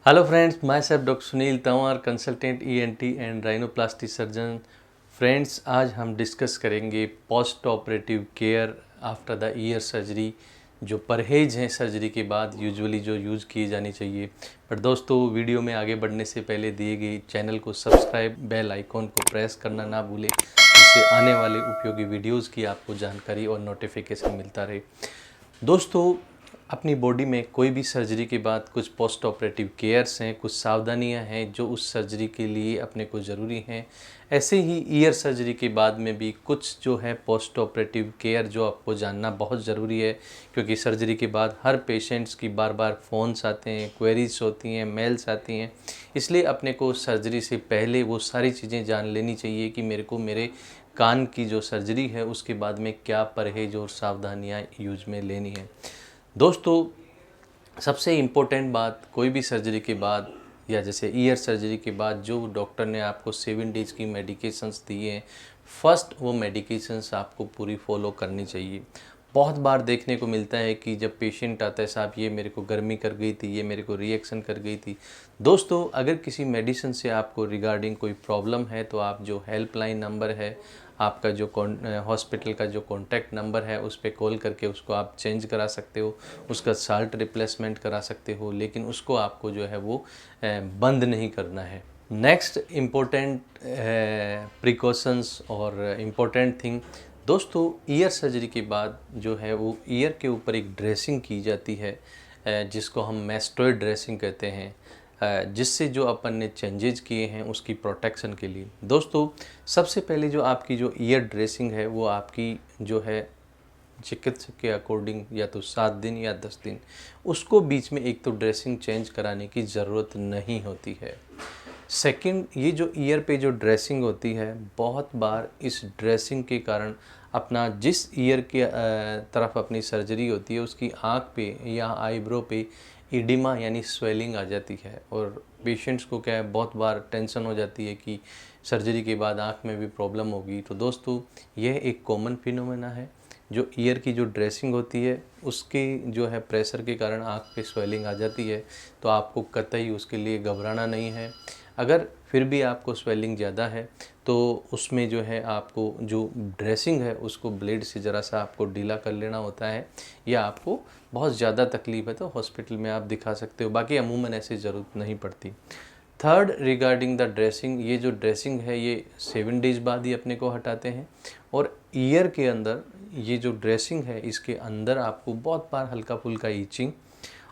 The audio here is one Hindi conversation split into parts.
Hello friends, my self doctor Sunil Tanwar, consultant ENT and rhinoplasty surgeon. Friends, आज हम डिस्कस करेंगे post operative care after the year surgery. जो परहेज हैं सर्जरी के बाद यूजुअली जो यूज़ किए जानी चाहिए। पर दोस्तों, वीडियो में आगे बढ़ने से पहले दिए गए चैनल को सब्सक्राइब, बेल आइकॉन को प्रेस करना ना भूलें, जिससे आने वाले उपयोगी वीडियोज़ की आपको जानकारी और नोटिफिकेशन मिलता रहे। दोस्तों, अपनी बॉडी में कोई भी सर्जरी के बाद कुछ पोस्ट ऑपरेटिव केयर्स हैं, कुछ सावधानियां हैं जो उस सर्जरी के लिए अपने को ज़रूरी हैं। ऐसे ही ईयर सर्जरी के बाद में भी कुछ जो है पोस्ट ऑपरेटिव केयर जो आपको जानना बहुत ज़रूरी है, क्योंकि सर्जरी के बाद हर पेशेंट्स की बार बार फ़ोन्स आते हैं, क्वेरीज होती हैं, मेल्स आती हैं। इसलिए अपने को सर्जरी से पहले वो सारी चीज़ें जान लेनी चाहिए कि मेरे को मेरे कान की जो सर्जरी है उसके बाद में क्या परहेज और सावधानियाँ यूज में लेनी है। दोस्तों, सबसे इम्पोर्टेंट बात, कोई भी सर्जरी के बाद या जैसे ईयर सर्जरी के बाद जो डॉक्टर ने आपको 7 डेज़ की मेडिकेशंस दी हैं, फर्स्ट वो मेडिकेशंस आपको पूरी फॉलो करनी चाहिए। बहुत बार देखने को मिलता है कि जब पेशेंट आता है, साहब ये मेरे को गर्मी कर गई थी, ये मेरे को रिएक्शन कर गई थी। दोस्तों, अगर किसी मेडिसिन से आपको रिगार्डिंग कोई प्रॉब्लम है तो आप जो हेल्पलाइन नंबर है, आपका जो हॉस्पिटल का जो कॉन्टैक्ट नंबर है, उस पर कॉल करके उसको आप चेंज करा सकते हो, उसका साल्ट रिप्लेसमेंट करा सकते हो, लेकिन उसको आपको जो है वो बंद नहीं करना है। नेक्स्ट इम्पोर्टेंट प्रिकॉशंस और इम्पोर्टेंट थिंग, दोस्तों, ईयर सर्जरी के बाद जो है वो ईयर के ऊपर एक ड्रेसिंग की जाती है, जिसको हम मैस्टोइड ड्रेसिंग कहते हैं, जिससे जो अपन ने चेंजेज किए हैं उसकी प्रोटेक्शन के लिए। दोस्तों, सबसे पहले जो आपकी जो ईयर ड्रेसिंग है वो आपकी जो है चिकित्सक के अकॉर्डिंग या तो 7 दिन या 10 दिन, उसको बीच में एक तो ड्रेसिंग चेंज कराने की ज़रूरत नहीं होती है। सेकंड, ये जो ईयर पे जो ड्रेसिंग होती है, बहुत बार इस ड्रेसिंग के कारण अपना जिस ईयर के तरफ अपनी सर्जरी होती है उसकी आँख पे या आईब्रो पे इडिमा यानी स्वेलिंग आ जाती है, और पेशेंट्स को क्या है, बहुत बार टेंशन हो जाती है कि सर्जरी के बाद आँख में भी प्रॉब्लम होगी। तो दोस्तों, यह एक कॉमन फिनोमेना है। जो ईयर की जो ड्रेसिंग होती है उसके जो है प्रेशर के कारण आँख पे स्वेलिंग आ जाती है, तो आपको कतई उसके लिए घबराना नहीं है। अगर फिर भी आपको स्वेलिंग ज़्यादा है तो उसमें जो है आपको जो ड्रेसिंग है उसको ब्लेड से ज़रा सा आपको ढीला कर लेना होता है, या आपको बहुत ज़्यादा तकलीफ़ है तो हॉस्पिटल में आप दिखा सकते हो, बाकी अमूमन ऐसी ज़रूरत नहीं पड़ती। थर्ड, रिगार्डिंग द ड्रेसिंग, ये जो ड्रेसिंग है ये 7 डेज़ बाद ही अपने को हटाते हैं, और ईयर के अंदर ये जो ड्रेसिंग है इसके अंदर आपको बहुत बार हल्का फुल्का ईचिंग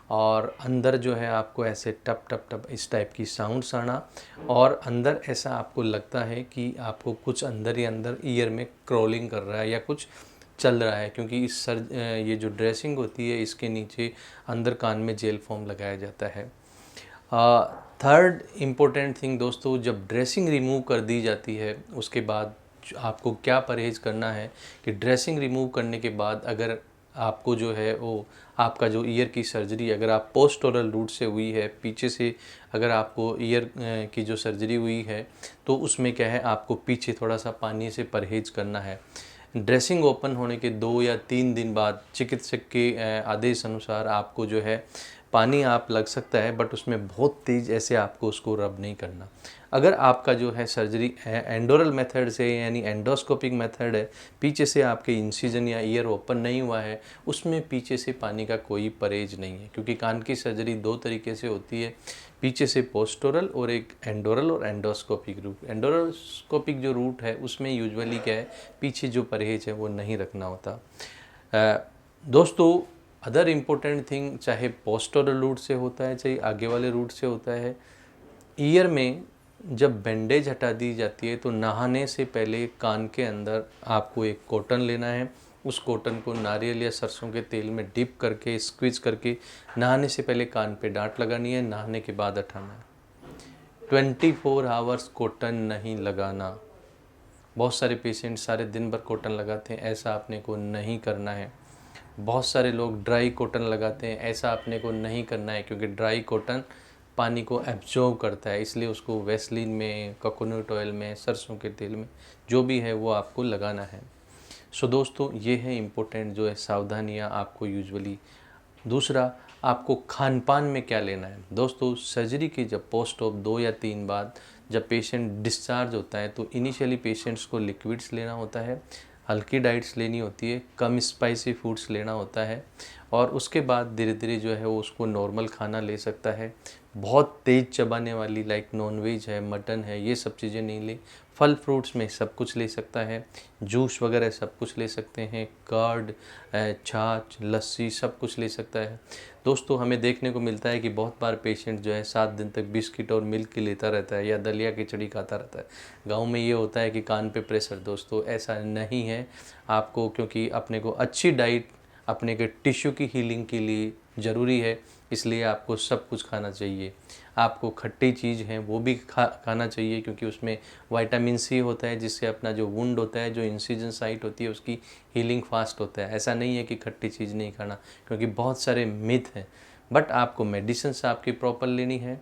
और अंदर जो है आपको ऐसे टप टप टप इस टाइप की साउंड्स आना, और अंदर ऐसा आपको लगता है कि आपको कुछ अंदर ही अंदर ईयर में क्रॉलिंग कर रहा है या कुछ चल रहा है, क्योंकि ये जो ड्रेसिंग होती है इसके नीचे अंदर कान में जेल फोम लगाया जाता है। थर्ड इम्पोर्टेंट थिंग दोस्तों, जब ड्रेसिंग रिमूव कर दी जाती है उसके बाद आपको क्या परहेज़ करना है कि ड्रेसिंग रिमूव करने के बाद अगर आपको जो है वो आपका जो ईयर की सर्जरी अगर आप पोस्ट ओरल रूट से हुई है, पीछे से अगर आपको ईयर की जो सर्जरी हुई है, तो उसमें क्या है, आपको पीछे थोड़ा सा पानी से परहेज़ करना है। ड्रेसिंग ओपन होने के 2 या 3 दिन बाद चिकित्सक के आदेश अनुसार आपको जो है पानी आप लग सकता है, बट उसमें बहुत तेज़ ऐसे आपको उसको रब नहीं करना। अगर आपका जो है सर्जरी एंडोरल मेथड से यानी एंडोस्कोपिक मेथड है, पीछे से आपके इंसिजन या ईयर ओपन नहीं हुआ है, उसमें पीछे से पानी का कोई परहेज नहीं है, क्योंकि कान की सर्जरी 2 तरीके से होती है, पीछे से पोस्टोरल और एक एंडोरल और एंडोस्कोपिक रूट। एंडोस्कोपिक जो रूट है उसमें यूजुअली क्या है, पीछे जो परहेज है वो नहीं रखना होता। दोस्तों, अदर इम्पोर्टेंट थिंग, चाहे पोस्टोरल रूट से होता है चाहे आगे वाले रूट से होता है, ईयर में जब बैंडेज हटा दी जाती है तो नहाने से पहले कान के अंदर आपको एक कॉटन लेना है। उस कॉटन को नारियल या सरसों के तेल में डिप करके स्क्वीज करके नहाने से पहले कान पे डांट लगानी है, नहाने के बाद हटाना है। 24 आवर्स कॉटन नहीं लगाना। बहुत सारे पेशेंट सारे दिन भर कॉटन लगाते हैं, ऐसा आपने को नहीं करना है। बहुत सारे लोग ड्राई कॉटन लगाते हैं, ऐसा आपने को नहीं करना है, क्योंकि ड्राई कॉटन पानी को एब्जॉर्ब करता है, इसलिए उसको वेस्लिन में, कोकोनट ऑयल में, सरसों के तेल में जो भी है वो आपको लगाना है। सो दोस्तों, ये है इम्पोर्टेंट जो है सावधानियाँ आपको यूजुअली। दूसरा, आपको खान पान में क्या लेना है। दोस्तों सर्जरी के जब पोस्ट ऑप 2 या 3 बाद जब पेशेंट डिस्चार्ज होता है तो इनिशियली पेशेंट्स को लिक्विड्स लेना होता है, हल्की डाइट्स लेनी होती है, कम स्पाइसी फूड्स लेना होता है और उसके बाद धीरे धीरे जो है वो उसको नॉर्मल खाना ले सकता है। बहुत तेज़ चबाने वाली लाइक नॉनवेज है, मटन है, ये सब चीज़ें नहीं ले। फल फ्रूट्स में सब कुछ ले सकता है, जूस वगैरह सब कुछ ले सकते हैं, कर्ड, छाछ, लस्सी सब कुछ ले सकता है। दोस्तों हमें देखने को मिलता है कि बहुत बार पेशेंट जो है 7 दिन तक बिस्किट और मिल्क लेता रहता है या दलिया खिचड़ी खाता रहता है। गाँव में ये होता है कि कान पे प्रेशर। दोस्तों ऐसा नहीं है आपको, क्योंकि अपने को अच्छी डाइट अपने के टिश्यू की हीलिंग के लिए ज़रूरी है, इसलिए आपको सब कुछ खाना चाहिए। आपको खट्टी चीज़ है वो भी खाना चाहिए, क्योंकि उसमें विटामिन सी होता है जिससे अपना जो वुंड होता है, जो इंसिजन साइट होती है, उसकी हीलिंग फास्ट होता है। ऐसा नहीं है कि खट्टी चीज़ नहीं खाना, क्योंकि बहुत सारे मिथ हैं। बट आपको मेडिसिन आपकी प्रॉपर लेनी है।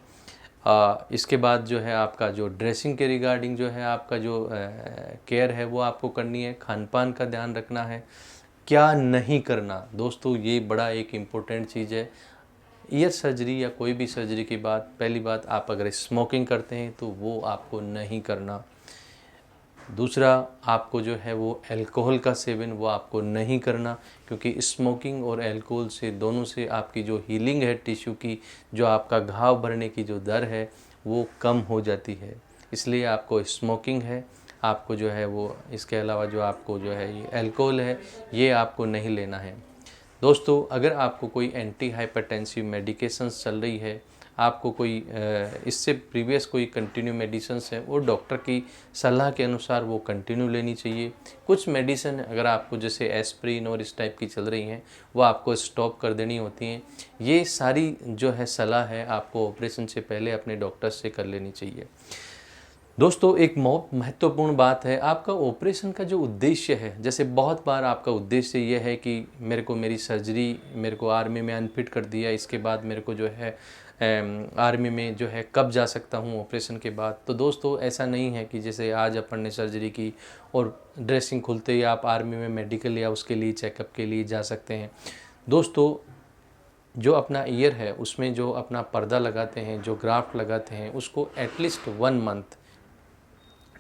इसके बाद जो है आपका जो ड्रेसिंग के रिगार्डिंग जो है आपका जो केयर है वो आपको करनी है। खान पान का ध्यान रखना है। क्या नहीं करना, दोस्तों ये बड़ा एक इम्पोर्टेंट चीज़ है। ईयर सर्जरी या कोई भी सर्जरी के बाद पहली बात, आप अगर स्मोकिंग करते हैं तो वो आपको नहीं करना। दूसरा, आपको जो है वो अल्कोहल का सेवन वो आपको नहीं करना, क्योंकि स्मोकिंग और अल्कोहल से दोनों से आपकी जो हीलिंग है टिश्यू की, जो आपका घाव भरने की जो दर है वो कम हो जाती है। इसलिए आपको स्मोकिंग है, आपको जो है वो इसके अलावा जो आपको जो है ये अल्कोहल है ये आपको नहीं लेना है। दोस्तों अगर आपको कोई एंटी हाइपरटेंसिव मेडिकेशंस चल रही है, आपको कोई इससे प्रीवियस कोई कंटिन्यू मेडिसिन्स है, वो डॉक्टर की सलाह के अनुसार वो कंटिन्यू लेनी चाहिए। कुछ मेडिसिन अगर आपको जैसे एस्प्रिन और इस टाइप की चल रही हैं वो आपको स्टॉप कर देनी होती हैं। ये सारी जो है सलाह है आपको ऑपरेशन से पहले अपने डॉक्टर से कर लेनी चाहिए। दोस्तों एक महत्वपूर्ण बात है, आपका ऑपरेशन का जो उद्देश्य है, जैसे बहुत बार आपका उद्देश्य ये है कि मेरे को मेरी सर्जरी, मेरे को आर्मी में अनफिट कर दिया, इसके बाद मेरे को जो है आर्मी में जो है कब जा सकता हूँ ऑपरेशन के बाद। तो दोस्तों ऐसा नहीं है कि जैसे आज अपन ने सर्जरी की और ड्रेसिंग खुलते ही आप आर्मी में मेडिकल या उसके लिए चेकअप के लिए जा सकते हैं। दोस्तों जो अपना ईयर है उसमें जो अपना पर्दा लगाते हैं, जो ग्राफ्ट लगाते हैं, उसको at least 1 month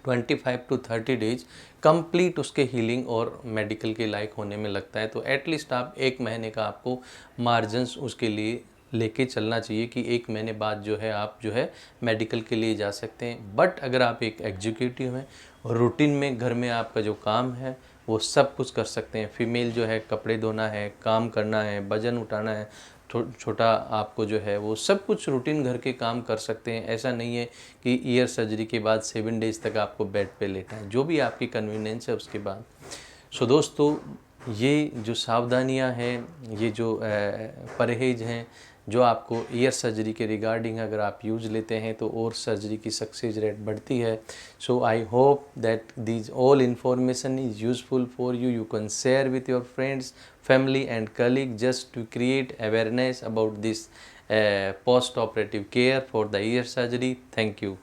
25 to 30 days complete उसके हीलिंग और मेडिकल के लायक होने में लगता है। तो एटलीस्ट आप 1 महीने का आपको मार्जिन्स उसके लिए लेके चलना चाहिए कि 1 महीने बाद जो है आप जो है मेडिकल के लिए जा सकते हैं। बट अगर आप एक एग्जीक्यूटिव हैं और रूटीन में घर में आपका जो काम है वो सब कुछ कर सकते हैं। फीमेल जो है कपड़े धोना है, काम करना है, वजन उठाना है, छोटा आपको जो है वो सब कुछ रूटीन घर के काम कर सकते हैं। ऐसा नहीं है कि ईयर सर्जरी के बाद 7 डेज़ तक आपको बेड पे लेटा है, जो भी आपकी कन्वीनियंस है उसके बाद। सो दोस्तों ये जो सावधानियां हैं, ये जो परहेज हैं, जो आपको ईयर सर्जरी के रिगार्डिंग अगर आप यूज लेते हैं तो और सर्जरी की सक्सेस रेट बढ़ती है। So I hope that these all information is useful for you can share with your friends, family and colleague, just to create awareness about this post operative care for the ear surgery. Thank you.